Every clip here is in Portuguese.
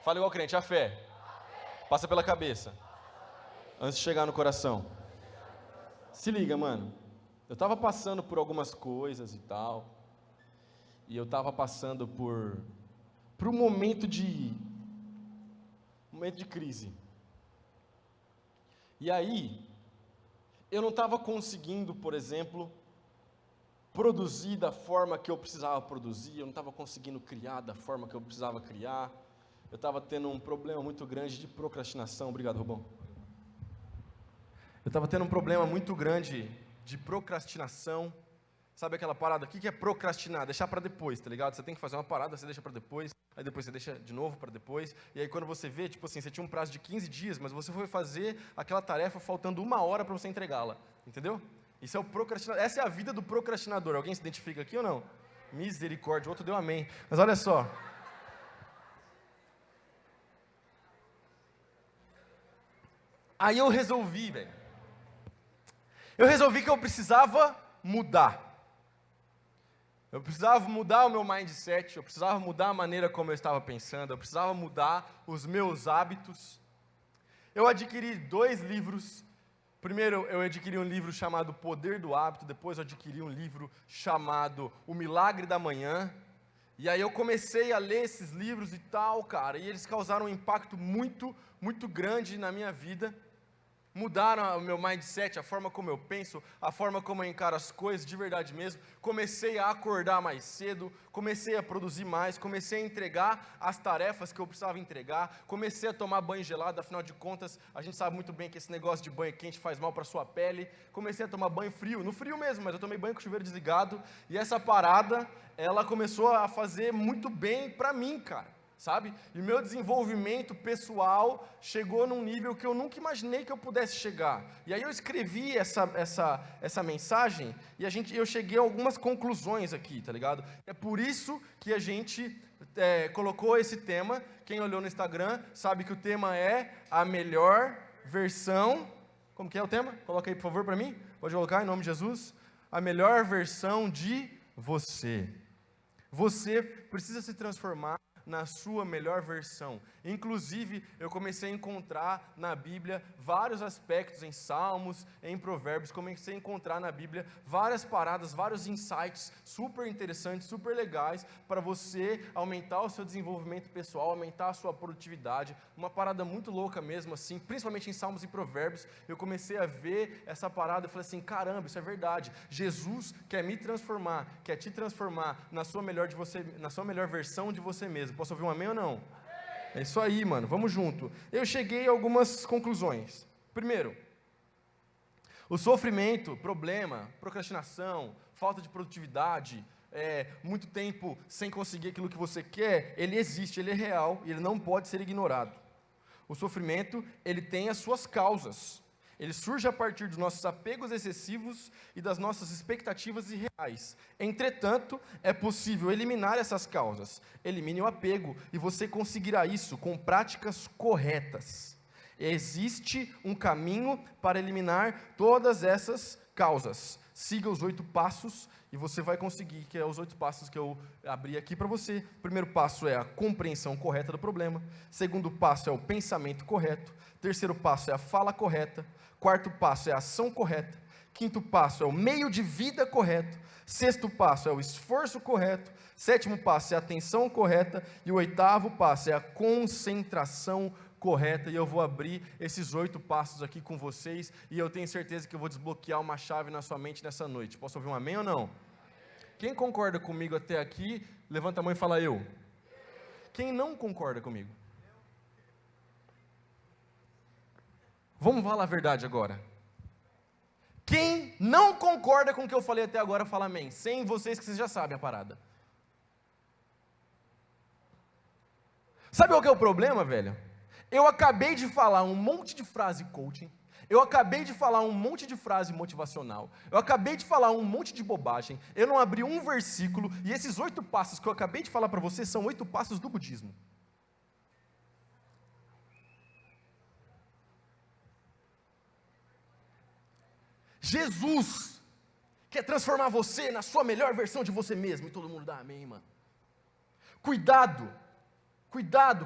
Fala igual crente, a fé passa pela cabeça antes de chegar no coração. Se liga, mano. Eu estava passando por algumas coisas e tal, e eu estava passando por um momento de crise. E aí, eu não estava conseguindo, por exemplo, produzir da forma que eu precisava produzir, eu não estava conseguindo criar da forma que eu precisava criar, eu estava tendo um problema muito grande de procrastinação. Obrigado, Rubão. Eu estava tendo um problema muito grande de procrastinação. Sabe aquela parada? O que é procrastinar? Deixar para depois, tá ligado? Você tem que fazer uma parada, você deixa para depois, aí depois você deixa de novo para depois, e aí quando você vê, tipo assim, você tinha um prazo de 15 dias, mas você foi fazer aquela tarefa faltando 1 hora para você entregá-la, entendeu? Isso é o procrastinador, essa é a vida do procrastinador. Alguém se identifica aqui ou não? Misericórdia, o outro deu amém. Mas olha só. Aí eu resolvi, velho. Eu resolvi que eu precisava mudar. Eu precisava mudar o meu mindset, eu precisava mudar a maneira como eu estava pensando, eu precisava mudar os meus hábitos. Eu adquiri 2 livros. Primeiro, eu adquiri um livro chamado Poder do Hábito, depois eu adquiri um livro chamado O Milagre da Manhã. E aí eu comecei a ler esses livros e tal, cara, e eles causaram um impacto muito, muito grande na minha vida. Mudaram o meu mindset, a forma como eu penso, a forma como eu encaro as coisas, de verdade mesmo. Comecei a acordar mais cedo, comecei a produzir mais, comecei a entregar as tarefas que eu precisava entregar, comecei a tomar banho gelado, afinal de contas, a gente sabe muito bem que esse negócio de banho quente faz mal para a sua pele. Comecei a tomar banho frio, no frio mesmo, mas eu tomei banho com o chuveiro desligado, e essa parada, ela começou a fazer muito bem para mim, cara. Sabe? E o meu desenvolvimento pessoal chegou num nível que eu nunca imaginei que eu pudesse chegar. E aí eu escrevi essa mensagem e eu cheguei a algumas conclusões aqui, tá ligado? É por isso que a gente colocou esse tema. Quem olhou no Instagram sabe que o tema é a melhor versão... Como que é o tema? Coloca aí, por favor, para mim. Pode colocar, em nome de Jesus. A melhor versão de você. Você precisa se transformar na sua melhor versão. Inclusive, eu comecei a encontrar na Bíblia vários aspectos, em Salmos, em Provérbios, comecei a encontrar na Bíblia várias paradas, vários insights super interessantes, super legais, para você aumentar o seu desenvolvimento pessoal, aumentar a sua produtividade, uma parada muito louca mesmo, assim, principalmente em Salmos e Provérbios. Eu comecei a ver essa parada e falei assim, caramba, isso é verdade, Jesus quer me transformar, quer te transformar na sua melhor versão de você mesmo. Posso ouvir um amém ou não? É isso aí, mano, vamos junto. Eu cheguei a algumas conclusões. Primeiro, o sofrimento, problema, procrastinação, falta de produtividade, muito tempo sem conseguir aquilo que você quer, ele existe, ele é real e ele não pode ser ignorado. O sofrimento, ele tem as suas causas. Ele surge a partir dos nossos apegos excessivos e das nossas expectativas irreais. Entretanto, é possível eliminar essas causas. Elimine o apego e você conseguirá isso com práticas corretas. Existe um caminho para eliminar todas essas causas. Siga os 8 passos e você vai conseguir, que é os 8 passos que eu abri aqui para você. O primeiro passo é a compreensão correta do problema. Segundo passo é o pensamento correto. Terceiro passo é a fala correta. Quarto passo é a ação correta. Quinto passo é o meio de vida correto. Sexto passo é o esforço correto. Sétimo passo é a atenção correta. E o 8º passo é a concentração correta. E eu vou abrir esses 8 passos aqui com vocês. E eu tenho certeza que eu vou desbloquear uma chave na sua mente nessa noite. Posso ouvir um amém ou não? Quem concorda comigo até aqui, levanta a mão e fala eu. Quem não concorda comigo? Vamos falar a verdade agora. Quem não concorda com o que eu falei até agora, fala amém. Sem vocês que vocês já sabem a parada. Sabe qual que é o problema, velho? Eu acabei de falar um monte de frase coaching. Eu acabei de falar um monte de frase motivacional. Eu acabei de falar um monte de bobagem. Eu não abri um versículo. E esses 8 passos que eu acabei de falar para você são 8 passos do budismo. Jesus quer transformar você na sua melhor versão de você mesmo. E todo mundo dá amém, mano. Cuidado,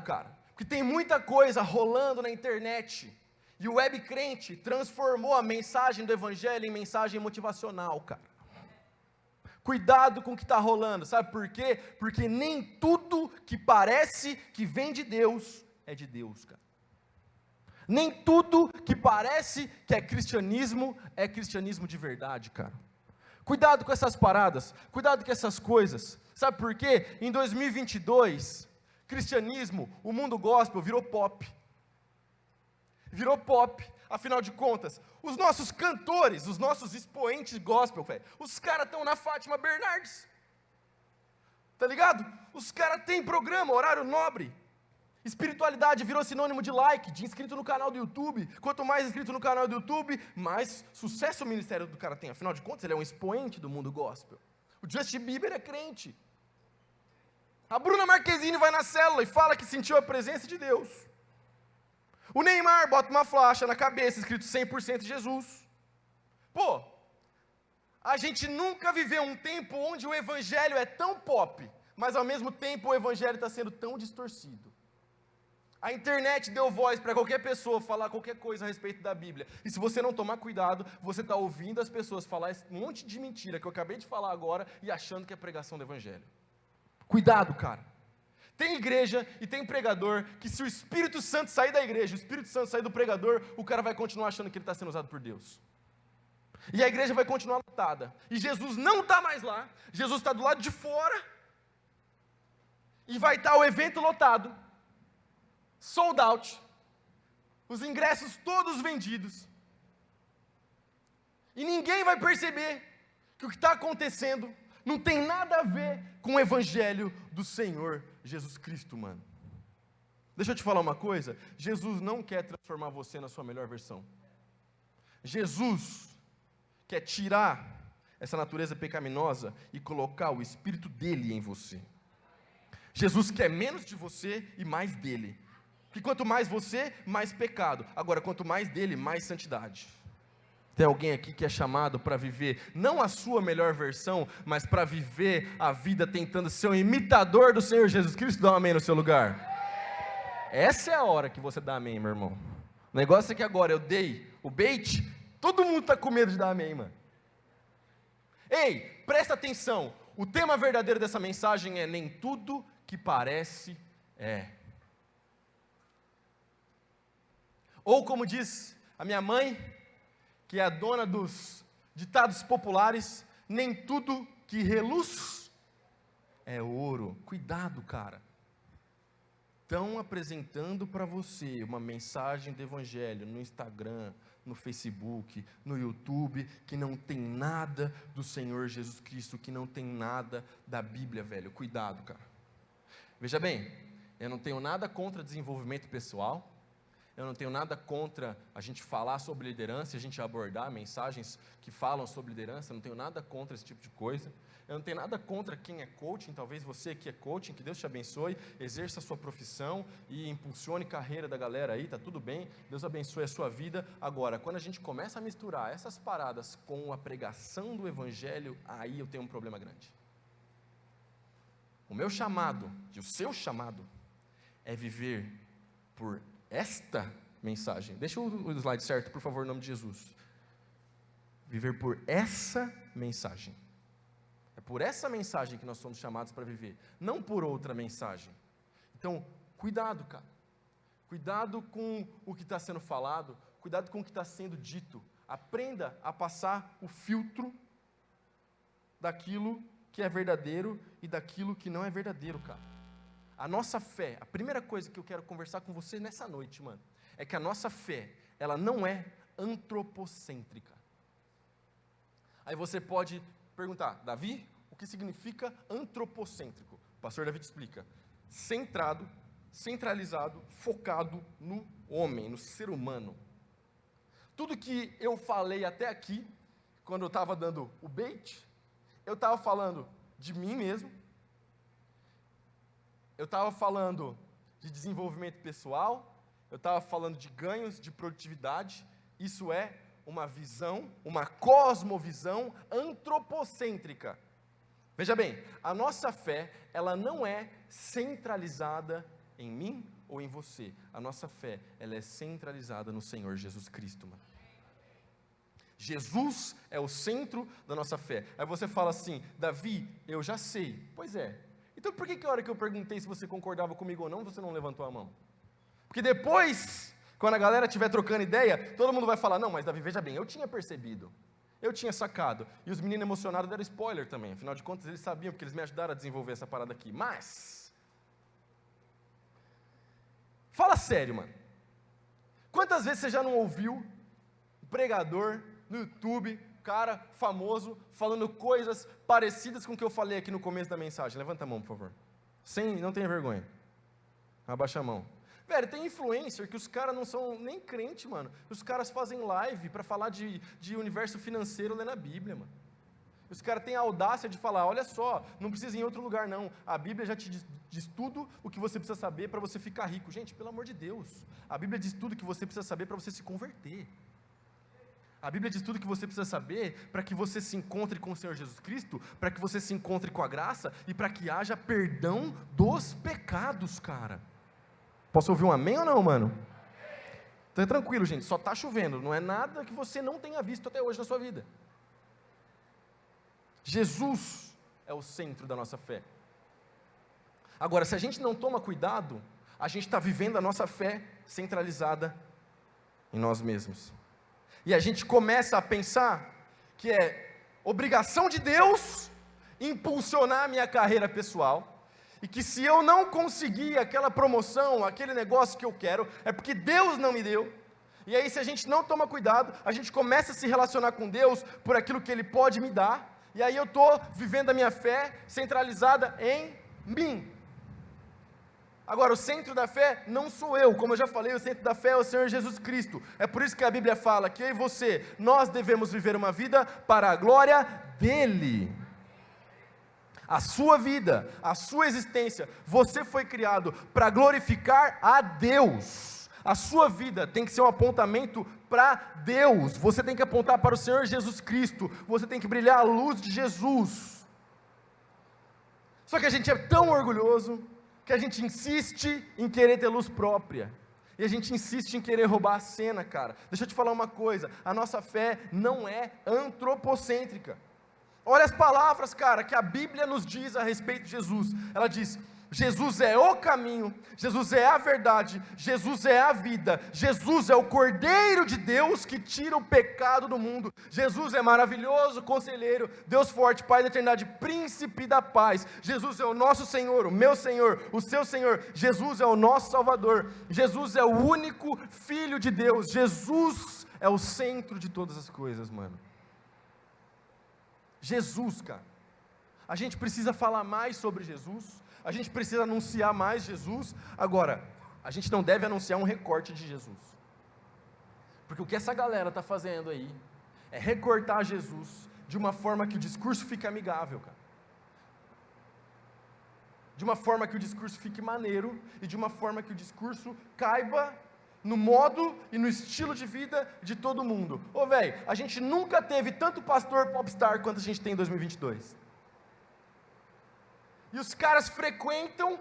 cara. Porque tem muita coisa rolando na internet, e o web crente transformou a mensagem do evangelho em mensagem motivacional, cara. Cuidado com o que está rolando, sabe por quê? Porque nem tudo que parece que vem de Deus é de Deus, cara. Nem tudo que parece que é cristianismo de verdade, cara. Cuidado com essas paradas, cuidado com essas coisas. Sabe por quê? Em 2022, cristianismo, o mundo gospel virou pop. Virou pop. Afinal de contas, os nossos cantores, os nossos expoentes gospel, velho, os caras estão na Fátima Bernardes. Tá ligado? Os caras têm programa, horário nobre. Espiritualidade virou sinônimo de like, de inscrito no canal do YouTube. Quanto mais inscrito no canal do YouTube, mais sucesso o ministério do cara tem. Afinal de contas, ele é um expoente do mundo gospel. O Justin Bieber é crente. A Bruna Marquezine vai na célula e fala que sentiu a presença de Deus. O Neymar bota uma faixa na cabeça, escrito 100% Jesus. Pô, a gente nunca viveu um tempo onde o evangelho é tão pop, mas ao mesmo tempo o evangelho está sendo tão distorcido. A internet deu voz para qualquer pessoa falar qualquer coisa a respeito da Bíblia. E se você não tomar cuidado, você está ouvindo as pessoas falar esse monte de mentira que eu acabei de falar agora e achando que é pregação do Evangelho. Cuidado, cara. Tem igreja e tem pregador que se o Espírito Santo sair da igreja, o Espírito Santo sair do pregador, o cara vai continuar achando que ele está sendo usado por Deus. E a igreja vai continuar lotada. E Jesus não está mais lá. Jesus está do lado de fora. E vai estar o evento lotado. Sold out, os ingressos todos vendidos, e ninguém vai perceber que o que está acontecendo não tem nada a ver com o evangelho do Senhor Jesus Cristo, mano. Deixa eu te falar uma coisa, Jesus não quer transformar você na sua melhor versão. Jesus quer tirar essa natureza pecaminosa e colocar o Espírito dele em você. Jesus quer menos de você e mais dele. Que quanto mais você, mais pecado. Agora, quanto mais dele, mais santidade. Tem alguém aqui que é chamado para viver, não a sua melhor versão, mas para viver a vida tentando ser um imitador do Senhor Jesus Cristo? Dá um amém no seu lugar. Essa é a hora que você dá amém, meu irmão. O negócio é que agora eu dei o bait, todo mundo está com medo de dar amém, mano. Ei, presta atenção. O tema verdadeiro dessa mensagem é: nem tudo que parece é. Ou como diz a minha mãe, que é a dona dos ditados populares, nem tudo que reluz é ouro. Cuidado, cara. Estão apresentando para você uma mensagem do Evangelho no Instagram, no Facebook, no YouTube, que não tem nada do Senhor Jesus Cristo, que não tem nada da Bíblia, velho. Cuidado, cara. Veja bem, eu não tenho nada contra desenvolvimento pessoal. Eu não tenho nada contra a gente falar sobre liderança, a gente abordar mensagens que falam sobre liderança, eu não tenho nada contra esse tipo de coisa. Eu não tenho nada contra quem é coaching, talvez você que é coaching, que Deus te abençoe, exerça a sua profissão e impulsione carreira da galera aí, tá tudo bem, Deus abençoe a sua vida. Agora, quando a gente começa a misturar essas paradas com a pregação do Evangelho, aí eu tenho um problema grande. O meu chamado, e o seu chamado, é viver por esta mensagem. Deixa o slide certo, por favor, em nome de Jesus. Viver por essa mensagem. É por essa mensagem que nós somos chamados para viver, não por outra mensagem. Então, cuidado, cara. Cuidado com o que está sendo falado, cuidado com o que está sendo dito. Aprenda a passar o filtro daquilo que é verdadeiro e daquilo que não é verdadeiro, cara. A nossa fé, a primeira coisa que eu quero conversar com você nessa noite, mano, é que a nossa fé, ela não é antropocêntrica. Aí você pode perguntar: Davi, o que significa antropocêntrico? O pastor Davi te explica: centrado, centralizado, focado no homem, no ser humano. Tudo que eu falei até aqui, quando eu estava dando o bait, eu estava falando de mim mesmo, eu estava falando de desenvolvimento pessoal, eu estava falando de ganhos, de produtividade. Isso é uma visão, uma cosmovisão antropocêntrica. Veja bem, a nossa fé, ela não é centralizada em mim ou em você. A nossa fé, ela é centralizada no Senhor Jesus Cristo, mano. Jesus é o centro da nossa fé. Aí você fala assim, Davi, eu já sei. Pois é. Então por que a hora que eu perguntei se você concordava comigo ou não, você não levantou a mão? Porque depois, quando a galera estiver trocando ideia, todo mundo vai falar, não, mas Davi, veja bem, eu tinha percebido, eu tinha sacado. E os meninos emocionados deram spoiler também, afinal de contas eles sabiam, porque eles me ajudaram a desenvolver essa parada aqui. Mas, fala sério, mano. Quantas vezes você já não ouviu um pregador no YouTube, cara famoso, falando coisas parecidas com o que eu falei aqui no começo da mensagem? Levanta a mão, por favor. Não tenha vergonha. Abaixa a mão. Velho, tem influencer que os caras não são nem crente, mano. Os caras fazem live para falar de universo financeiro lendo a Bíblia, mano. Os caras têm a audácia de falar, olha só, não precisa ir em outro lugar não. A Bíblia já te diz tudo o que você precisa saber para você ficar rico. Gente, pelo amor de Deus. A Bíblia diz tudo o que você precisa saber para você se converter. A Bíblia diz tudo o que você precisa saber para que você se encontre com o Senhor Jesus Cristo, para que você se encontre com a graça e para que haja perdão dos pecados, cara. Posso ouvir um amém ou não, mano? Então é tranquilo, gente, só está chovendo, não é nada que você não tenha visto até hoje na sua vida. Jesus é o centro da nossa fé. Agora, se a gente não toma cuidado, a gente está vivendo a nossa fé centralizada em nós mesmos. E a gente começa a pensar que é obrigação de Deus impulsionar a minha carreira pessoal, e que se eu não conseguir aquela promoção, aquele negócio que eu quero, é porque Deus não me deu. E aí, se a gente não toma cuidado, a gente começa a se relacionar com Deus por aquilo que Ele pode me dar, e aí eu estou vivendo a minha fé centralizada em mim. Agora, o centro da fé não sou eu, como eu já falei, o centro da fé é o Senhor Jesus Cristo. É por isso que a Bíblia fala que eu e você, nós devemos viver uma vida para a glória dEle. A sua vida, a sua existência, você foi criado para glorificar a Deus. A sua vida tem que ser um apontamento para Deus. Você tem que apontar para o Senhor Jesus Cristo. Você tem que brilhar a luz de Jesus. Só que a gente é tão orgulhoso que a gente insiste em querer ter luz própria. E a gente insiste em querer roubar a cena, cara. Deixa eu te falar uma coisa. A nossa fé não é antropocêntrica. Olha as palavras, cara, que a Bíblia nos diz a respeito de Jesus. Ela diz, Jesus é o caminho, Jesus é a verdade, Jesus é a vida, Jesus é o Cordeiro de Deus que tira o pecado do mundo, Jesus é maravilhoso, conselheiro, Deus forte, Pai da eternidade, príncipe da paz, Jesus é o nosso Senhor, o meu Senhor, o seu Senhor, Jesus é o nosso Salvador, Jesus é o único Filho de Deus, Jesus é o centro de todas as coisas, mano. Jesus, cara, a gente precisa falar mais sobre Jesus, a gente precisa anunciar mais Jesus. Agora, a gente não deve anunciar um recorte de Jesus, porque o que essa galera está fazendo aí, é recortar Jesus, de uma forma que o discurso fique amigável, cara, de uma forma que o discurso fique maneiro, e de uma forma que o discurso caiba no modo e no estilo de vida de todo mundo. Ô velho, a gente nunca teve tanto pastor popstar quanto a gente tem em 2022. E os caras frequentam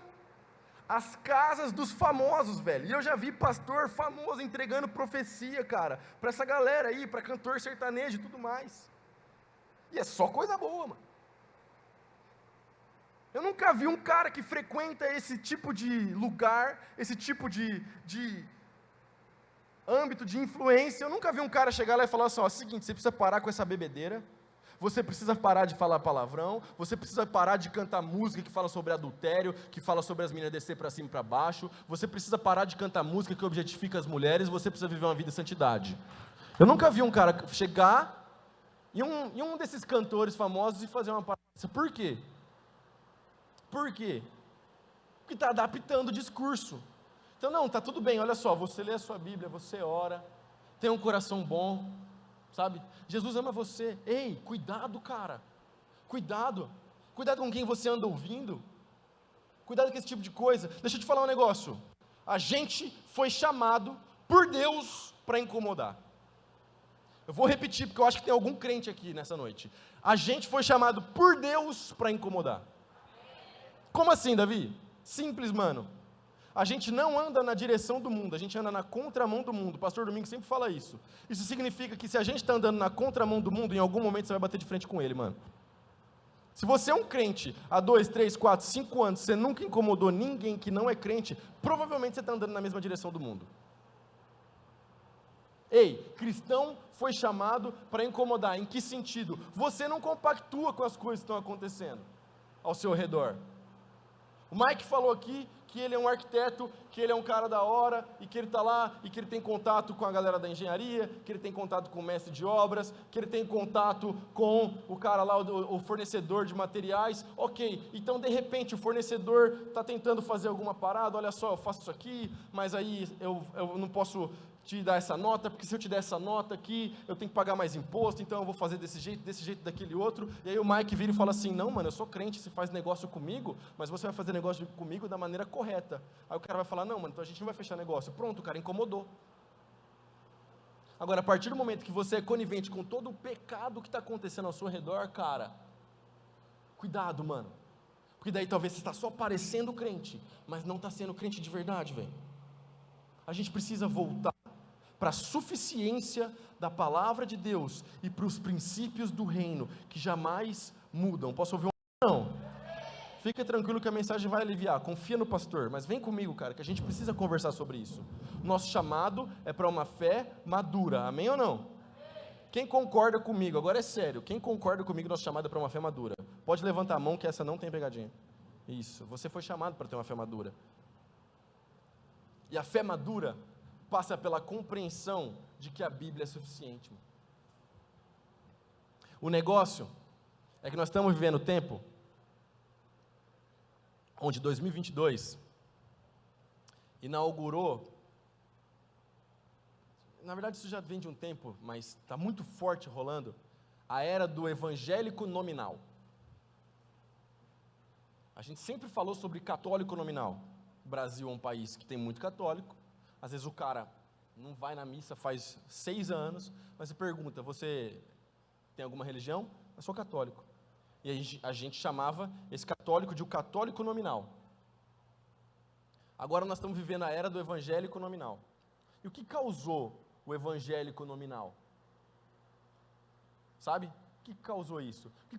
as casas dos famosos, velho. E eu já vi pastor famoso entregando profecia, cara, para essa galera aí, para cantor sertanejo e tudo mais. E é só coisa boa, mano. Eu nunca vi um cara que frequenta esse tipo de lugar, esse tipo de âmbito de influência. Eu nunca vi um cara chegar lá e falar assim, ó, seguinte, você precisa parar com essa bebedeira, você precisa parar de falar palavrão, você precisa parar de cantar música que fala sobre adultério, que fala sobre as meninas descer para cima e para baixo, você precisa parar de cantar música que objetifica as mulheres, você precisa viver uma vida de santidade. Eu nunca vi um cara chegar em um desses cantores famosos e fazer uma parada. Por quê? Por quê? Porque está adaptando o discurso. Então não, está tudo bem, olha só, você lê a sua Bíblia, você ora, tem um coração bom, sabe? Jesus ama você. Ei, cuidado, cara. Cuidado com quem você anda ouvindo. Cuidado com esse tipo de coisa. Deixa eu te falar um negócio. A gente foi chamado por Deus para incomodar. Eu vou repetir, porque eu acho que tem algum crente aqui nessa noite. A gente foi chamado por Deus para incomodar. Como assim, Davi? Simples, mano. A gente não anda na direção do mundo, a gente anda na contramão do mundo. O pastor Domingos sempre fala isso. Isso significa que se a gente está andando na contramão do mundo, em algum momento você vai bater de frente com ele, mano. Se você é um crente há 2, 3, 4, 5 anos, você nunca incomodou ninguém que não é crente, provavelmente você está andando na mesma direção do mundo. Ei, cristão foi chamado para incomodar. Em que sentido? Você não compactua com as coisas que estão acontecendo ao seu redor. O Mike falou aqui que ele é um arquiteto, que ele é um cara da hora, e que ele está lá, e que ele tem contato com a galera da engenharia, que ele tem contato com o mestre de obras, que ele tem contato com o cara lá, o fornecedor de materiais. Ok, então de repente o fornecedor está tentando fazer alguma parada, olha só, eu faço isso aqui, mas aí eu não posso te dar essa nota, porque se eu te der essa nota aqui, eu tenho que pagar mais imposto, então eu vou fazer desse jeito, daquele outro. E aí o Mike vira e fala assim, não, mano, eu sou crente, você faz negócio comigo, mas você vai fazer negócio comigo da maneira correta. Aí o cara vai falar, não, mano, então a gente não vai fechar negócio. Pronto, o cara incomodou. Agora, a partir do momento que você é conivente com todo o pecado que está acontecendo ao seu redor, cara, cuidado, mano. Porque daí talvez você está só parecendo crente, mas não está sendo crente de verdade, velho. A gente precisa voltar para a suficiência da palavra de Deus e para os princípios do reino, que jamais mudam. Posso ouvir um não? Fica tranquilo que a mensagem vai aliviar, confia no pastor, mas vem comigo, cara, que a gente precisa conversar sobre isso. Nosso chamado é para uma fé madura, amém ou não? Quem concorda comigo, agora é sério, quem concorda comigo, nosso chamado é para uma fé madura? Pode levantar a mão que essa não tem pegadinha. Isso, você foi chamado para ter uma fé madura. E a fé madura passa pela compreensão de que a Bíblia é suficiente. O negócio é que nós estamos vivendo tempo onde 2022 inaugurou, na verdade isso já vem de um tempo, mas está muito forte rolando, a era do evangélico nominal. A gente sempre falou sobre católico nominal. O Brasil é um país que tem muito católico. Às vezes o cara não vai na missa faz 6 anos, mas você pergunta, você tem alguma religião? Eu sou católico. E a gente chamava esse católico de o católico nominal. Agora nós estamos vivendo a era do evangélico nominal. E o que causou o evangélico nominal? Sabe? O que causou isso? Porque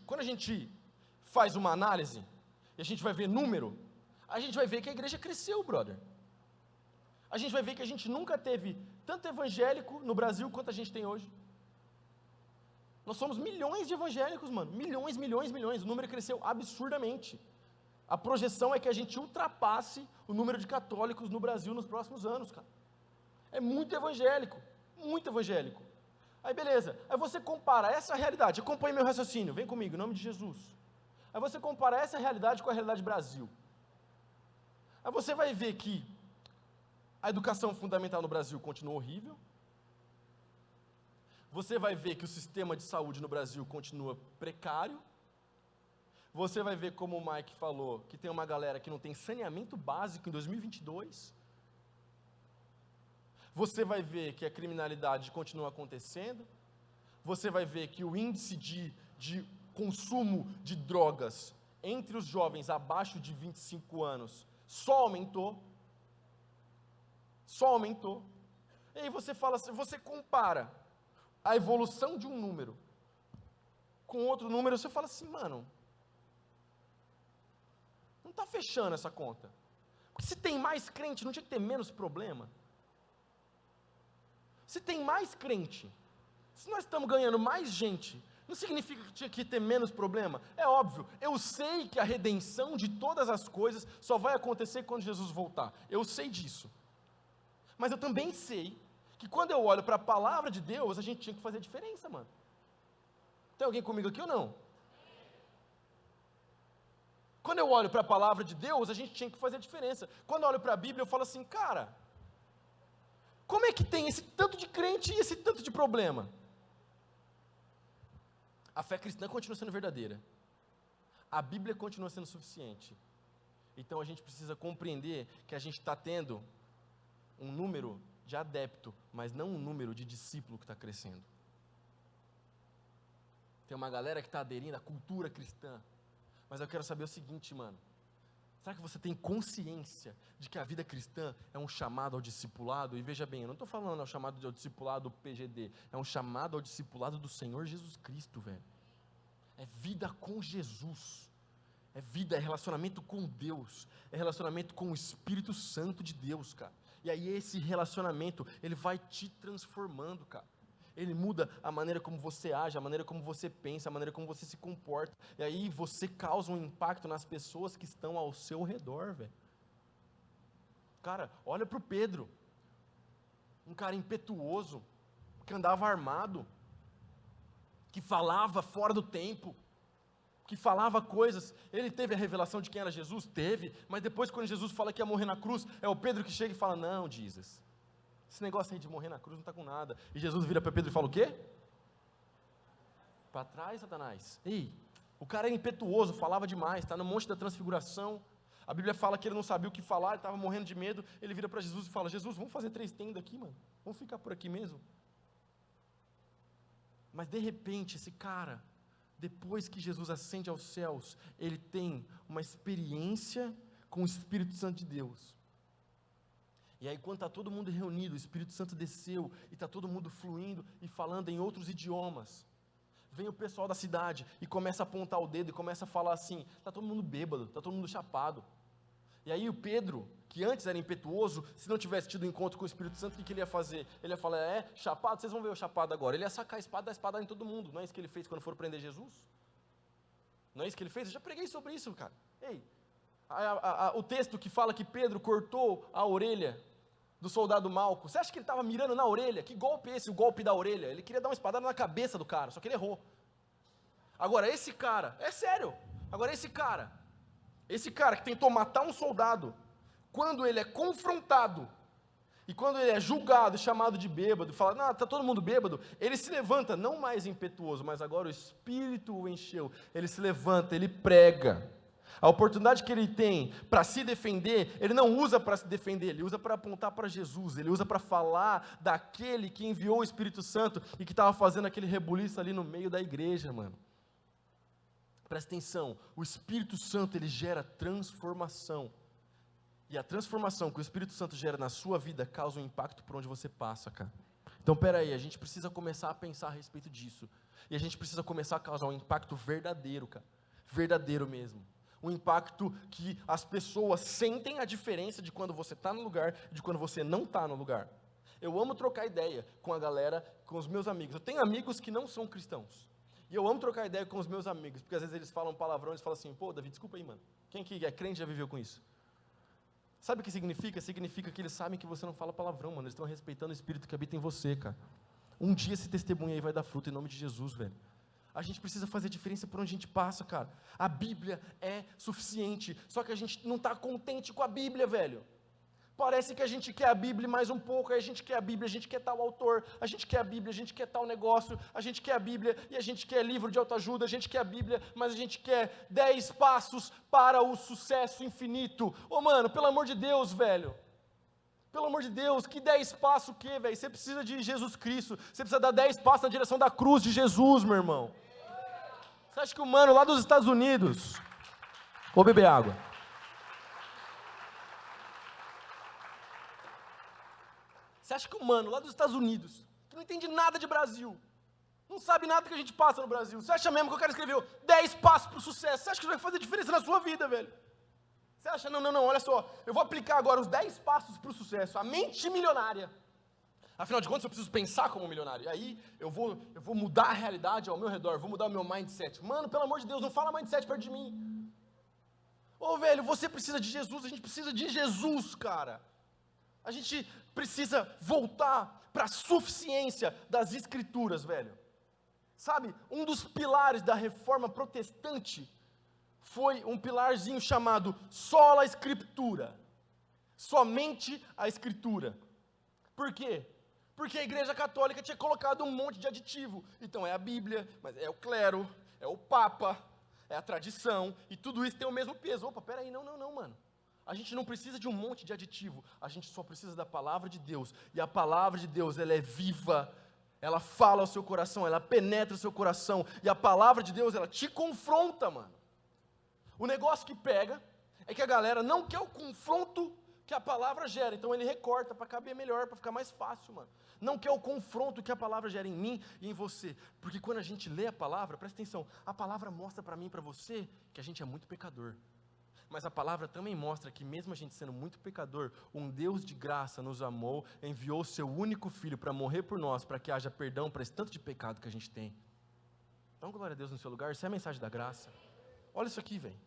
quando a gente faz uma análise, e a gente vai ver número, a gente vai ver que a igreja cresceu, brother. A gente vai ver que a gente nunca teve tanto evangélico no Brasil quanto a gente tem hoje. Nós somos milhões de evangélicos, mano. Milhões. O número cresceu absurdamente. A projeção é que a gente ultrapasse o número de católicos no Brasil nos próximos anos, cara. É muito evangélico. Muito evangélico. Aí beleza. Aí você compara essa realidade. Acompanhe meu raciocínio. Vem comigo, em nome de Jesus. Aí você compara essa realidade com a realidade do Brasil. Aí você vai ver que a educação fundamental no Brasil continua horrível. Você vai ver que o sistema de saúde no Brasil continua precário. Você vai ver, como o Mike falou, que tem uma galera que não tem saneamento básico em 2022. Você vai ver que a criminalidade continua acontecendo. Você vai ver que o índice de consumo de drogas entre os jovens abaixo de 25 anos só aumentou. Só aumentou. E aí você fala assim, você compara a evolução de um número com outro número, você fala assim, mano, não está fechando essa conta. Porque se tem mais crente, não tinha que ter menos problema? Se tem mais crente, se nós estamos ganhando mais gente, não significa que tinha que ter menos problema? É óbvio, eu sei que a redenção de todas as coisas só vai acontecer quando Jesus voltar. Eu sei disso. Mas eu também sei que quando eu olho para a palavra de Deus, a gente tinha que fazer diferença, mano. Tem alguém comigo aqui ou não? Quando eu olho para a palavra de Deus, a gente tinha que fazer diferença. Quando eu olho para a Bíblia, eu falo assim, cara, como é que tem esse tanto de crente e esse tanto de problema? A fé cristã continua sendo verdadeira. A Bíblia continua sendo suficiente. Então a gente precisa compreender que a gente está tendo um número de adepto, mas não um número de discípulo que está crescendo. Tem uma galera que está aderindo à cultura cristã. Mas eu quero saber o seguinte, mano. Será que você tem consciência de que a vida cristã é um chamado ao discipulado? E veja bem, eu não estou falando ao chamado ao discipulado PGD, é um chamado ao discipulado do Senhor Jesus Cristo, velho. É vida com Jesus, é vida, é relacionamento com Deus, é relacionamento com o Espírito Santo de Deus, cara. E aí esse relacionamento, ele vai te transformando, cara. Ele muda a maneira como você age, a maneira como você pensa, a maneira como você se comporta. E aí você causa um impacto nas pessoas que estão ao seu redor, velho. Cara, olha para o Pedro. Um cara impetuoso, que andava armado, que falava fora do tempo, que falava coisas. Ele teve a revelação de quem era Jesus? Teve. Mas depois, quando Jesus fala que ia morrer na cruz, é o Pedro que chega e fala, não, Jesus, esse negócio aí de morrer na cruz não está com nada. E Jesus vira para Pedro e fala o quê? Para trás, Satanás. Ei, o cara era impetuoso, falava demais, está no monte da transfiguração. A Bíblia fala que ele não sabia o que falar, ele estava morrendo de medo. Ele vira para Jesus e fala, Jesus, vamos fazer 3 tendas aqui, mano. Vamos ficar por aqui mesmo. Mas de repente, esse cara, depois que Jesus ascende aos céus, ele tem uma experiência com o Espírito Santo de Deus. E aí quando está todo mundo reunido, o Espírito Santo desceu, e está todo mundo fluindo e falando em outros idiomas. Vem o pessoal da cidade e começa a apontar o dedo e começa a falar assim, está todo mundo bêbado, está todo mundo chapado. E aí o Pedro, que antes era impetuoso, se não tivesse tido encontro com o Espírito Santo, o que ele ia fazer? Ele ia falar, chapado, vocês vão ver o chapado agora. Ele ia sacar a espada, dar a espada em todo mundo. Não é isso que ele fez quando foram prender Jesus? Não é isso que ele fez? Eu já preguei sobre isso, cara. Ei, o texto que fala que Pedro cortou a orelha do soldado Malco, você acha que ele estava mirando na orelha? Que golpe é esse, o golpe da orelha? Ele queria dar uma espadada na cabeça do cara, só que ele errou. Agora esse cara, é sério, agora esse cara que tentou matar um soldado, quando ele é confrontado, e quando ele é julgado e chamado de bêbado, fala, não, está todo mundo bêbado, ele se levanta, não mais impetuoso, mas agora o Espírito o encheu, ele se levanta, ele prega. A oportunidade que ele tem para se defender, ele não usa para se defender, ele usa para apontar para Jesus, ele usa para falar daquele que enviou o Espírito Santo e que estava fazendo aquele rebuliço ali no meio da igreja, mano. Presta atenção, o Espírito Santo, ele gera transformação. E a transformação que o Espírito Santo gera na sua vida causa um impacto por onde você passa, cara. Então, peraí, a gente precisa começar a pensar a respeito disso. E a gente precisa começar a causar um impacto verdadeiro, cara. Verdadeiro mesmo. Um impacto que as pessoas sentem a diferença de quando você está no lugar e de quando você não está no lugar. Eu amo trocar ideia com a galera, com os meus amigos. Eu tenho amigos que não são cristãos. E eu amo trocar ideia com os meus amigos, porque às vezes eles falam palavrão, eles falam assim, pô, Davi, desculpa aí, mano. Quem que é crente já viveu com isso? Sabe o que significa? Significa que eles sabem que você não fala palavrão, mano. Eles estão respeitando o Espírito que habita em você, cara. Um dia esse testemunho aí vai dar fruto em nome de Jesus, velho. A gente precisa fazer diferença por onde a gente passa, cara. A Bíblia é suficiente, só que a gente não está contente com a Bíblia, velho. Parece que a gente quer a Bíblia mais um pouco, aí a gente quer a Bíblia, a gente quer tal autor, a gente quer a Bíblia, a gente quer tal negócio, a gente quer a Bíblia, e a gente quer livro de autoajuda, a gente quer a Bíblia, mas a gente quer 10 passos para o sucesso infinito. Ô mano, pelo amor de Deus, velho. Pelo amor de Deus, que 10 passos o quê, velho? Você precisa de Jesus Cristo, você precisa dar 10 passos na direção da cruz de Jesus, meu irmão. Você acha que o mano lá dos Estados Unidos... Vou beber água. Você acha que o mano lá dos Estados Unidos, que não entende nada de Brasil, não sabe nada do que a gente passa no Brasil, você acha mesmo que o cara escreveu 10 passos para o sucesso? Você acha que isso vai fazer diferença na sua vida, velho? Você acha, não, olha só, eu vou aplicar agora os 10 passos para o sucesso, a mente milionária. Afinal de contas, eu preciso pensar como um milionário. E aí, eu vou mudar a realidade ao meu redor, vou mudar o meu mindset. Mano, pelo amor de Deus, não fala mindset perto de mim. Ô, velho, você precisa de Jesus, a gente precisa de Jesus, cara. A gente precisa voltar para a suficiência das Escrituras, velho. Sabe, um dos pilares da reforma protestante foi um pilarzinho chamado sola Escritura. Somente a Escritura. Por quê? Porque a Igreja Católica tinha colocado um monte de aditivo. Então é a Bíblia, mas é o clero, é o Papa, é a tradição, e tudo isso tem o mesmo peso. Opa, peraí, não, mano. A gente não precisa de um monte de aditivo, a gente só precisa da palavra de Deus. E a palavra de Deus, ela é viva, ela fala ao seu coração, ela penetra o seu coração. E a palavra de Deus, ela te confronta, mano. O negócio que pega é que a galera não quer o confronto que a palavra gera, então ele recorta para caber melhor, para ficar mais fácil, mano. Não quer o confronto que a palavra gera em mim e em você, porque quando a gente lê a palavra, presta atenção, a palavra mostra para mim e para você que a gente é muito pecador, mas a palavra também mostra que mesmo a gente sendo muito pecador, um Deus de graça nos amou, enviou o seu único filho para morrer por nós, para que haja perdão para esse tanto de pecado que a gente tem. Então glória a Deus no seu lugar, isso é a mensagem da graça. Olha isso aqui, velho.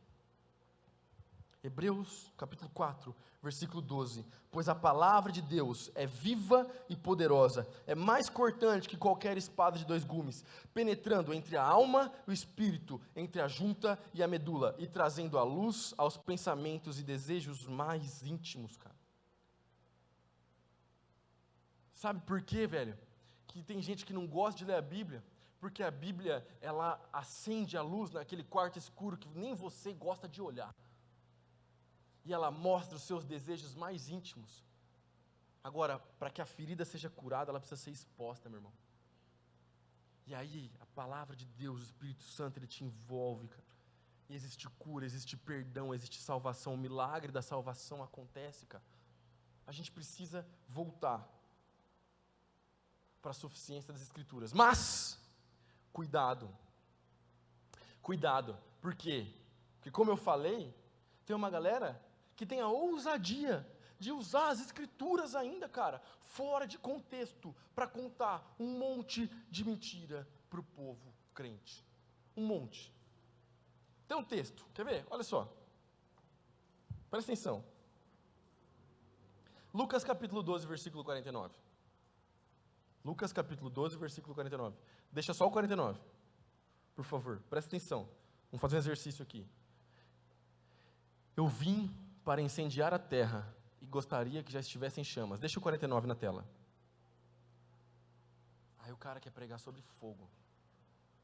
Hebreus capítulo 4, versículo 12, pois a palavra de Deus é viva e poderosa, é mais cortante que qualquer espada de 2 gumes, penetrando entre a alma e o espírito, entre a junta e a medula, e trazendo a luz aos pensamentos e desejos mais íntimos, cara. Sabe por quê, velho? Que tem gente que não gosta de ler a Bíblia, porque a Bíblia, ela acende a luz naquele quarto escuro que nem você gosta de olhar. E ela mostra os seus desejos mais íntimos. Agora, para que a ferida seja curada, ela precisa ser exposta, meu irmão. E aí, a palavra de Deus, o Espírito Santo, ele te envolve, cara. E existe cura, existe perdão, existe salvação, o milagre da salvação acontece, cara. A gente precisa voltar para a suficiência das Escrituras. Mas, cuidado. Cuidado. Por quê? Porque como eu falei, tem uma galera que tem a ousadia de usar as Escrituras ainda, cara, fora de contexto, para contar um monte de mentira para o povo crente. Um monte. Tem um texto, quer ver? Olha só. Presta atenção. Lucas capítulo 12, versículo 49. Lucas capítulo 12, versículo 49. Deixa só o 49, por favor, presta atenção. Vamos fazer um exercício aqui. Eu vim para incendiar a terra e gostaria que já estivesse em chamas. Deixa o 49 na tela. Aí o cara quer pregar sobre fogo,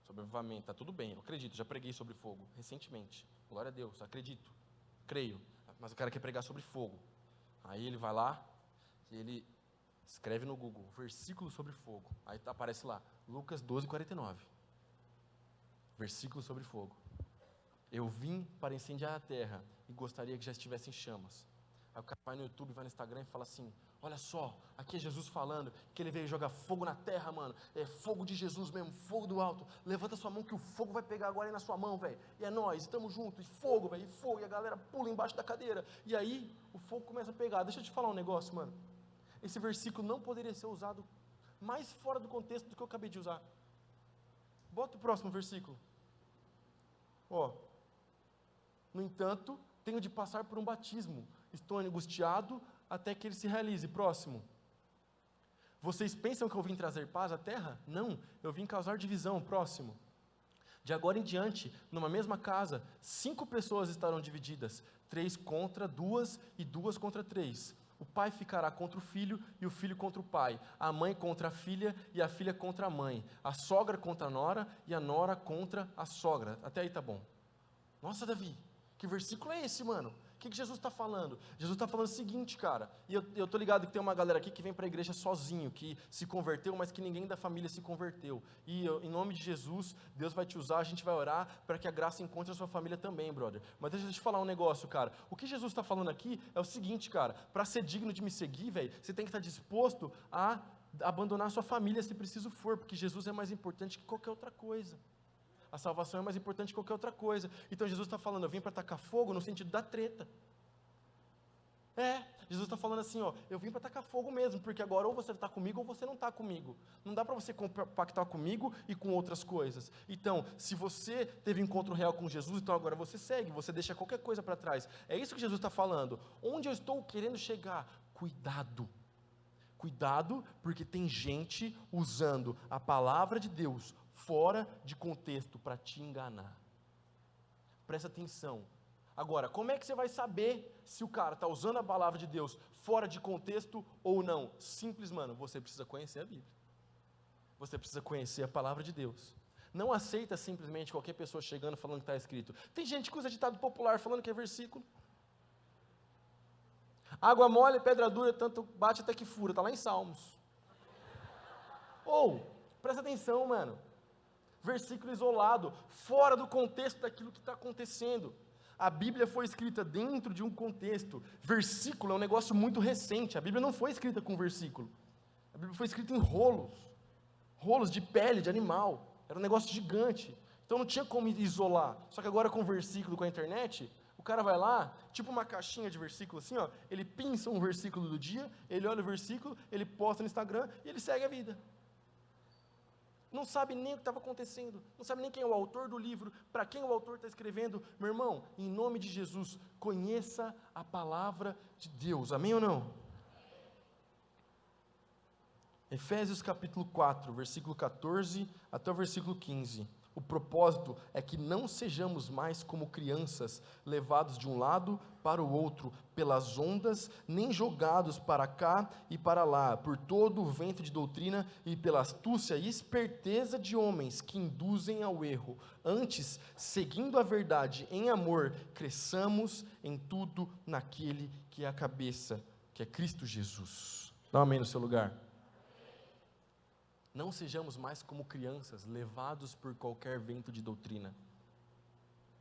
sobre avivamento. Tá tudo bem, eu acredito, já preguei sobre fogo recentemente. Glória a Deus, acredito, creio. Mas o cara quer pregar sobre fogo. Aí ele vai lá e ele escreve no Google, versículo sobre fogo. Aí aparece lá, Lucas 12, 49. Versículo sobre fogo. Eu vim para incendiar a terra e gostaria que já estivesse em chamas. Aí o cara vai no YouTube, vai no Instagram e fala assim, olha só, aqui é Jesus falando que ele veio jogar fogo na terra, mano. É fogo de Jesus mesmo, fogo do alto. Levanta sua mão que o fogo vai pegar agora aí na sua mão, velho. E é nós, estamos juntos, e fogo, velho, e fogo. E a galera pula embaixo da cadeira. E aí o fogo começa a pegar. Deixa eu te falar um negócio, mano. Esse versículo não poderia ser usado mais fora do contexto do que eu acabei de usar. Bota o próximo versículo. Ó. No entanto, tenho de passar por um batismo. Estou angustiado até que ele se realize. Próximo. Vocês pensam que eu vim trazer paz à terra? Não, eu vim causar divisão. Próximo. De agora em diante, numa mesma casa, 5 pessoas estarão divididas, 3 contra 2 e 2 contra 3. O pai ficará contra o filho e o filho contra o pai, a mãe contra a filha e a filha contra a mãe, a sogra contra a nora e a nora contra a sogra. Até aí tá bom. Nossa, Davi, que versículo é esse, mano? O que Jesus está falando? Jesus está falando o seguinte, cara, e eu tô ligado que tem uma galera aqui que vem para a igreja sozinho, que se converteu, mas que ninguém da família se converteu, e em nome de Jesus, Deus vai te usar, a gente vai orar para que a graça encontre a sua família também, brother. Mas deixa eu te falar um negócio, cara, o que Jesus está falando aqui é o seguinte, cara, para ser digno de me seguir, velho, você tem que estar disposto a abandonar a sua família se preciso for, porque Jesus é mais importante que qualquer outra coisa. A salvação é mais importante que qualquer outra coisa. Então Jesus está falando, eu vim para tacar fogo no sentido da treta. Jesus está falando assim, ó, eu vim para tacar fogo mesmo, porque agora ou você está comigo ou você não está comigo. Não dá para você compactar comigo e com outras coisas. Então, se você teve encontro real com Jesus, então agora você segue, você deixa qualquer coisa para trás. É isso que Jesus está falando. Onde eu estou querendo chegar? Cuidado. Cuidado, porque tem gente usando a palavra de Deus fora de contexto para te enganar. Presta atenção. Agora, como é que você vai saber se o cara está usando a palavra de Deus fora de contexto ou não? Simples, mano, você precisa conhecer a Bíblia. Você precisa conhecer a palavra de Deus. Não aceita simplesmente qualquer pessoa chegando falando que está escrito. Tem gente que usa ditado popular falando que é versículo. Água mole, pedra dura, tanto bate até que fura. Está lá em Salmos. Presta atenção, mano. Versículo isolado, fora do contexto daquilo que está acontecendo. A Bíblia foi escrita dentro de um contexto. Versículo é um negócio muito recente. A Bíblia não foi escrita com versículo. A Bíblia foi escrita em rolos de pele, de animal. Era um negócio gigante. Então não tinha como isolar. Só que agora com versículo, com a internet, o cara vai lá, tipo uma caixinha de versículo assim, ó, ele pinça um versículo do dia, ele olha o versículo, ele posta no Instagram e ele segue a vida. Não sabe nem o que estava acontecendo, não sabe nem quem é o autor do livro, para quem o autor está escrevendo. Meu irmão, em nome de Jesus, conheça a palavra de Deus, amém ou não? Efésios capítulo 4, versículo 14 até o versículo 15. O propósito é que não sejamos mais como crianças, levados de um lado para o outro pelas ondas, nem jogados para cá e para lá, por todo o vento de doutrina e pela astúcia e esperteza de homens que induzem ao erro. Antes, seguindo a verdade em amor, cresçamos em tudo naquele que é a cabeça, que é Cristo Jesus. Dá um amém no seu lugar. Não sejamos mais como crianças, levados por qualquer vento de doutrina.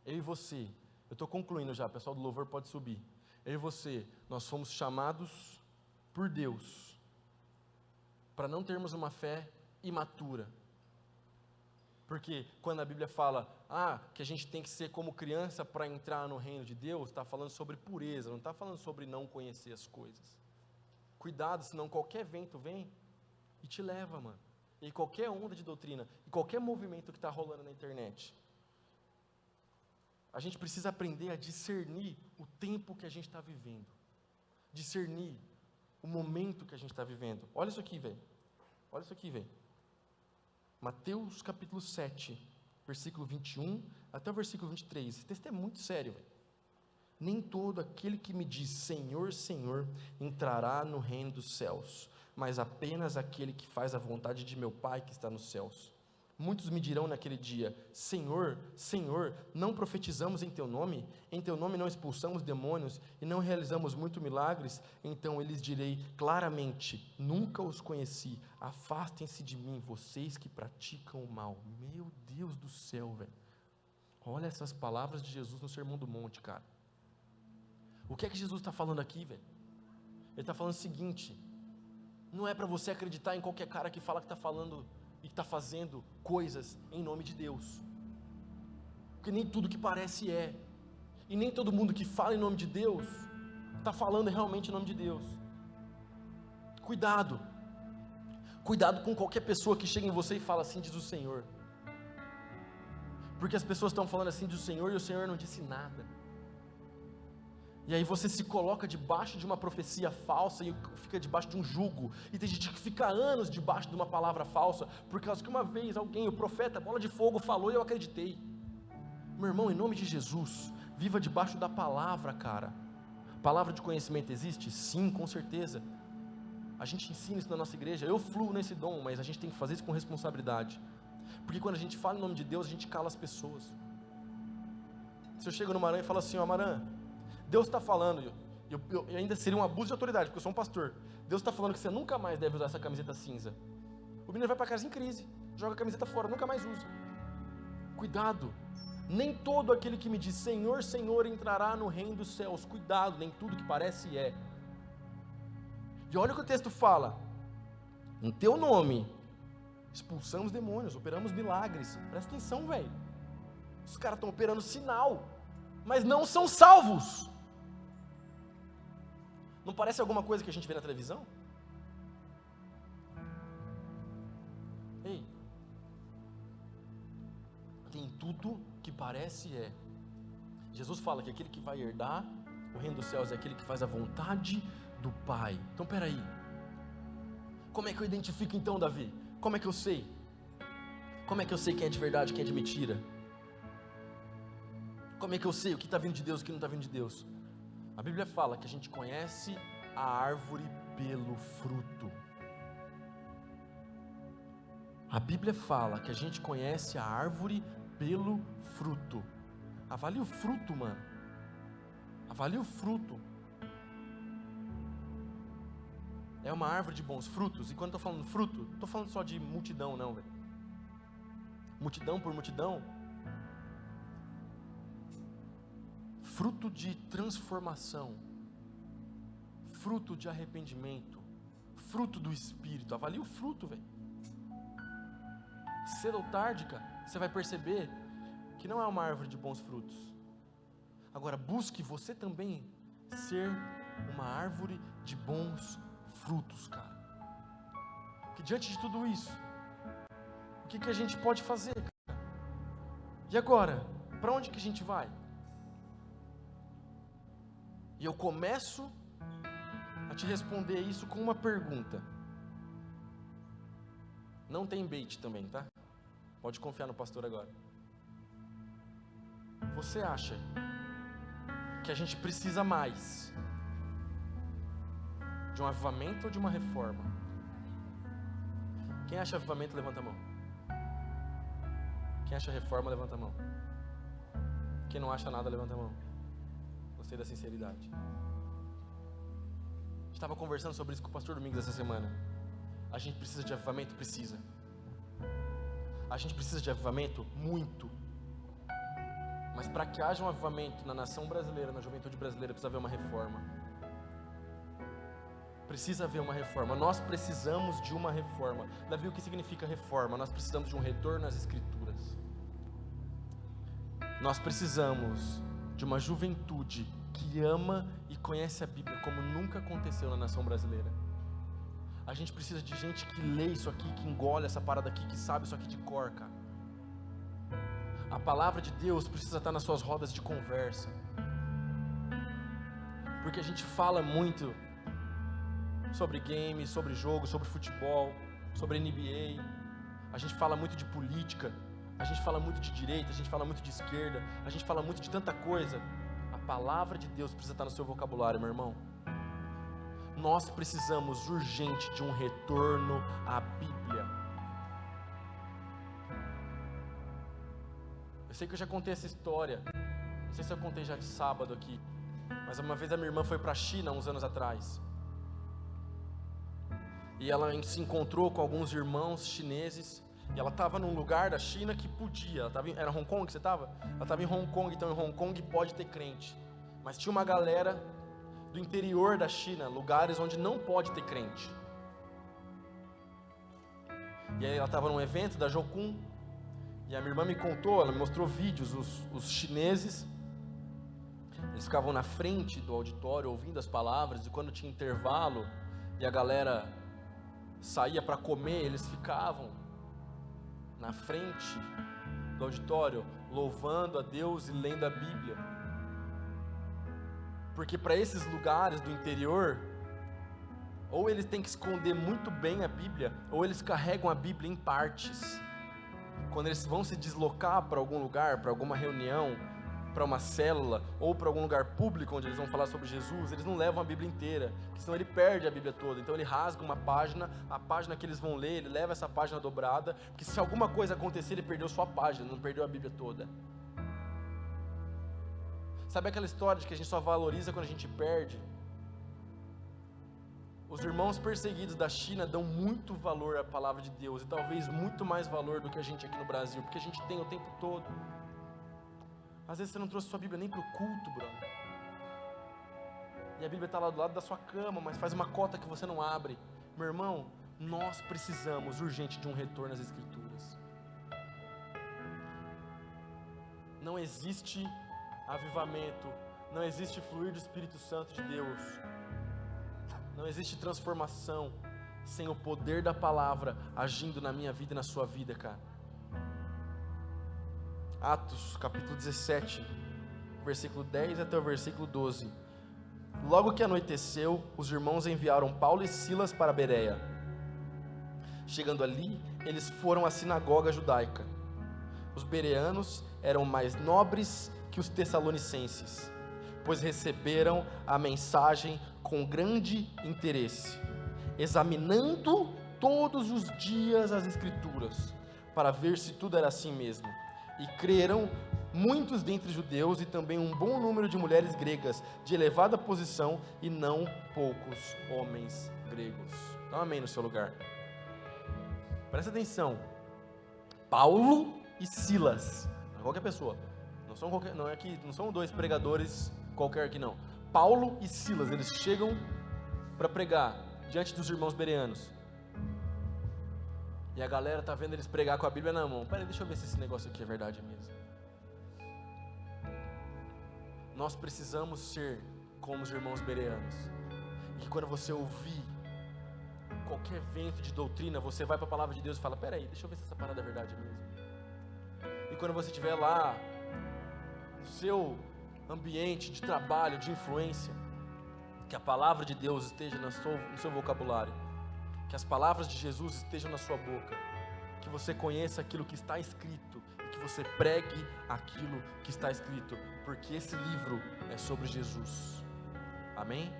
Eu e você, eu estou concluindo já, o pessoal do louvor pode subir. Eu e você, nós fomos chamados por Deus para não termos uma fé imatura. Porque quando a Bíblia fala, que a gente tem que ser como criança para entrar no reino de Deus, está falando sobre pureza, não está falando sobre não conhecer as coisas. Cuidado, senão qualquer vento vem e te leva, mano. E qualquer onda de doutrina, e qualquer movimento que está rolando na internet. A gente precisa aprender a discernir o tempo que a gente está vivendo. Discernir o momento que a gente está vivendo. Olha isso aqui, velho. Olha isso aqui, velho. Mateus capítulo 7, versículo 21 até o versículo 23. Esse texto é muito sério, velho. Nem todo aquele que me diz Senhor, Senhor, entrará no reino dos céus, mas apenas aquele que faz a vontade de meu Pai que está nos céus. Muitos me dirão naquele dia, Senhor, Senhor, não profetizamos em Teu nome? Em Teu nome não expulsamos demônios e não realizamos muitos milagres? Então eu lhes direi claramente, nunca os conheci, afastem-se de mim, vocês que praticam o mal. Meu Deus do céu, velho. Olha essas palavras de Jesus no Sermão do Monte, cara. O que é que Jesus está falando aqui, velho? Ele está falando o seguinte: não é para você acreditar em qualquer cara que fala que está falando e que está fazendo coisas em nome de Deus. Porque nem tudo que parece é. E nem todo mundo que fala em nome de Deus está falando realmente em nome de Deus. Cuidado. Cuidado com qualquer pessoa que chega em você e fala assim, diz o Senhor. Porque as pessoas estão falando assim, diz o Senhor, e o Senhor não disse nada. E aí você se coloca debaixo de uma profecia falsa e fica debaixo de um jugo. E tem gente que fica anos debaixo de uma palavra falsa, por causa que uma vez alguém, o profeta, bola de fogo, falou e eu acreditei. Meu irmão, em nome de Jesus, viva debaixo da palavra, cara. Palavra de conhecimento existe? Sim, com certeza. A gente ensina isso na nossa igreja, eu fluo nesse dom, mas a gente tem que fazer isso com responsabilidade. Porque quando a gente fala em nome de Deus, a gente cala as pessoas. Se eu chego no Maran e falo assim, Maran, Deus está falando, eu ainda seria um abuso de autoridade, porque eu sou um pastor. Deus está falando que você nunca mais deve usar essa camiseta cinza. O menino vai para casa em crise, joga a camiseta fora, nunca mais usa. Cuidado, nem todo aquele que me diz Senhor, Senhor entrará no reino dos céus. Cuidado, nem tudo que parece é. E olha o que o texto fala: em teu nome expulsamos demônios, operamos milagres. Presta atenção, velho. Os caras estão operando sinal, mas não são salvos. Não parece alguma coisa que a gente vê na televisão? Ei, tem tudo que parece é. Jesus fala que aquele que vai herdar o reino dos céus é aquele que faz a vontade do Pai. Então peraí, como é que eu identifico então, Davi? Como é que eu sei? Como é que eu sei quem é de verdade e quem é de mentira? Como é que eu sei o que está vindo de Deus e o que não está vindo de Deus? A Bíblia fala que a gente conhece a árvore pelo fruto. A Bíblia fala que a gente conhece a árvore pelo fruto. Avalie o fruto, mano. Avalie o fruto. É uma árvore de bons frutos. E quando eu estou falando fruto, não estou falando só de multidão não, velho. Multidão por multidão. fruto de transformação, fruto de arrependimento, fruto do Espírito. Avalie o fruto, velho. Cedo ou tarde, cara, você vai perceber que não é uma árvore de bons frutos. Agora, busque você também ser uma árvore de bons frutos, cara. Que diante de tudo isso, o que a gente pode fazer, cara? E agora, para onde que a gente vai? E eu começo a te responder isso com uma pergunta. Não tem bait também, tá? Pode confiar no pastor agora. Você acha que a gente precisa mais de um avivamento ou de uma reforma? Quem acha avivamento, levanta a mão. Quem acha reforma, levanta a mão. Quem não acha nada, levanta a mão. Gostei da sinceridade. A gente estava conversando sobre isso com o pastor Domingos essa semana. A gente precisa de avivamento? Precisa. A gente precisa de avivamento? Muito. Mas para que haja um avivamento na nação brasileira, na juventude brasileira, precisa haver uma reforma. Precisa haver uma reforma. Nós precisamos de uma reforma. Davi, o que significa reforma? Nós precisamos de um retorno às Escrituras. Nós precisamos de uma juventude que ama e conhece a Bíblia como nunca aconteceu na nação brasileira. A gente precisa de gente que lê isso aqui, que engole essa parada aqui, que sabe isso aqui de cor, cara. A palavra de Deus precisa estar nas suas rodas de conversa. Porque a gente fala muito sobre games, sobre jogo, sobre futebol, sobre NBA. A gente fala muito de política. A gente fala muito de direita, a gente fala muito de esquerda. A gente fala muito de tanta coisa. A palavra de Deus precisa estar no seu vocabulário, meu irmão. Nós precisamos urgente de um retorno à Bíblia. Eu sei que eu já contei essa história. Não sei se eu contei já de sábado aqui. Mas uma vez a minha irmã foi para a China, uns anos atrás. E ela se encontrou com alguns irmãos chineses. E ela estava num lugar da China que podia. Era Hong Kong que você estava? Ela estava em Hong Kong, então em Hong Kong pode ter crente. Mas tinha uma galera do interior da China, lugares onde não pode ter crente. E aí ela estava num evento da Jokun. E a minha irmã me contou, ela me mostrou vídeos, os chineses, eles ficavam na frente do auditório ouvindo as palavras, e quando tinha intervalo e a galera saía para comer, eles ficavam na frente do auditório louvando a Deus e lendo a Bíblia. Porque para esses lugares do interior, ou eles têm que esconder muito bem a Bíblia, ou eles carregam a Bíblia em partes. Quando eles vão se deslocar para algum lugar, para alguma reunião, para uma célula, ou para algum lugar público onde eles vão falar sobre Jesus, eles não levam a Bíblia inteira, porque senão ele perde a Bíblia toda. Então ele rasga uma página, a página que eles vão ler, ele leva essa página dobrada, porque se alguma coisa acontecer, ele perdeu sua página, não perdeu a Bíblia toda. Sabe aquela história de que a gente só valoriza quando a gente perde? Os irmãos perseguidos da China dão muito valor à palavra de Deus, e talvez muito mais valor do que a gente aqui no Brasil, porque a gente tem o tempo todo. Às vezes você não trouxe sua Bíblia nem para o culto, brother. E a Bíblia está lá do lado da sua cama, mas faz uma cota que você não abre. Meu irmão, nós precisamos urgente de um retorno às Escrituras. Não existe avivamento, não existe fluir do Espírito Santo de Deus, não existe transformação sem o poder da palavra agindo na minha vida e na sua vida, cara. Atos, capítulo 17, versículo 10 até o versículo 12. Logo que anoiteceu, os irmãos enviaram Paulo e Silas para Bereia. Chegando ali, eles foram à sinagoga judaica. Os bereanos eram mais nobres que os tessalonicenses, pois receberam a mensagem com grande interesse, examinando todos os dias as Escrituras, para ver se tudo era assim mesmo. E creram muitos dentre judeus e também um bom número de mulheres gregas de elevada posição e não poucos homens gregos. Dá um amém no seu lugar. Presta atenção. Paulo e Silas, não é qualquer pessoa, não são dois pregadores qualquer aqui não. Paulo e Silas, eles chegam para pregar diante dos irmãos bereanos. E a galera tá vendo eles pregar com a Bíblia na mão. Peraí, deixa eu ver se esse negócio aqui é verdade mesmo. Nós precisamos ser como os irmãos bereanos. E que quando você ouvir qualquer vento de doutrina, você vai para a palavra de Deus e fala: peraí, deixa eu ver se essa parada é verdade mesmo. E quando você estiver lá, no seu ambiente de trabalho, de influência, que a palavra de Deus esteja no seu vocabulário, que as palavras de Jesus estejam na sua boca, que você conheça aquilo que está escrito e que você pregue aquilo que está escrito, porque esse livro é sobre Jesus. Amém?